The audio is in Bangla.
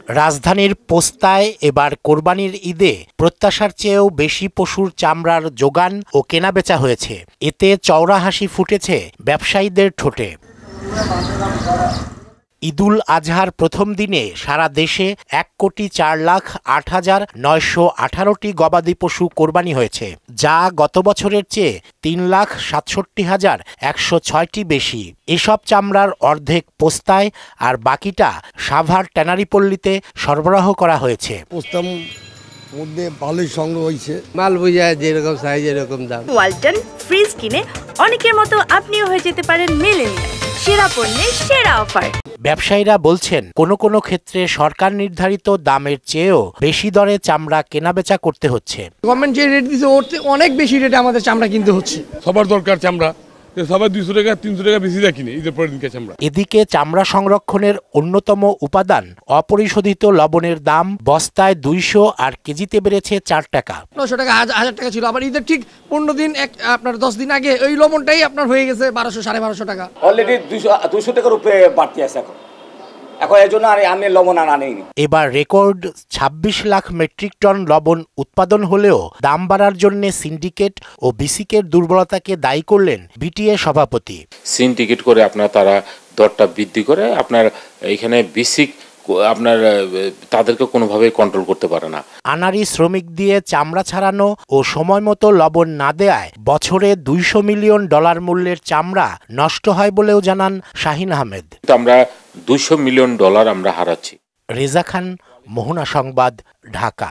রাজধানীর পোস্তায় এবার কোরবানির ঈদে প্রত্যাশার চেয়েও বেশি পশুর চামড়ার যোগান ও কেনাবেচা হয়েছে। এতে চওড়া হাসি ফুটেছে ব্যবসায়ীদের ঠোঁটে। ঈদুল আজহার প্রথম দিনে সারা দেশে ১,৪,০৮,৯১৮টি গবাদি পশু কোরবানি হয়েছে, যা গত বছরের চেয়ে ৩,৬৭,১০৬টি বেশি। এসব চামড়ার অর্ধেক পোস্তায় আর বাকিটা সাভার ট্যানারিপল্লীতে সরবরাহ করা হয়েছে। মধ্যে ভালোই সংগ্রহ হয়েছে, মাল বুঝায় যেরকম সাইজ এরকম দাম। ওয়ালটন ফ্রিজ কিনে অনেকের মতো আপনিও হয়ে যেতে পারেন মিলেনিয়াল, সেরা পণ্যের সেরা অফার। ব্যবসায়ীরা বলছেন, কোনো ক্ষেত্রে সরকার নির্ধারিত দামের চেয়েও বেশি দরে চামড়া কেনাবেচা করতে হচ্ছে। গভর্নমেন্ট যে রেট দিচ্ছে ওর থেকে অনেক বেশি রেটে আমাদের চামড়া কিনতে হচ্ছে। সবার দরকার চামড়া, সবাই 200 টাকা 300 টাকা বেশি কিনে ঈদের পরের দিনকে চামড়া। এদিকে চামড়া সংরক্ষণের অন্যতম উপাদান অপরিশোধিত লবণের দাম বস্তায় 200 আর কেজিতে বেড়েছে 4 টাকা। 900 টাকা 1000 টাকা ছিল, আবার ঈদের ঠিক 15 দিন আপনার 10 দিন আগে ওই লবণটাই আপনার হয়ে গেছে 1200 1250 টাকা। অলরেডি 200 টাকার উপরে বাড়তি আছে এখন এর জন্য আমি লবণ আর আনি। এবার রেকর্ড 26 লাখ মেট্রিক টন লবণ উৎপাদন হলেও দাম বাড়ার জন্য সিন্ডিকেট ও বিসিকের দুর্বলতাকে দায়ী করলেন বিটিএ সভাপতি। সিন্ডিকেট করে তারা দরটা বৃদ্ধি করে, আপনার এখানে বিসিক তাদেরকে কোনোভাবেই কন্ট্রোল করতে পারে না। আনারি শ্রমিক দিয়ে চামড়া ছাড়ানো ও সময় মতো লবণ না দেয়ায় বছরে $200 মিলিয়ন মূল্যের চামড়া নষ্ট হয় বলেও জানান শাহিন আহমেদ। আমরা $200 মিলিয়ন আমরা হারাচ্ছি। রেজা খান, মোহনা সংবাদ, ঢাকা।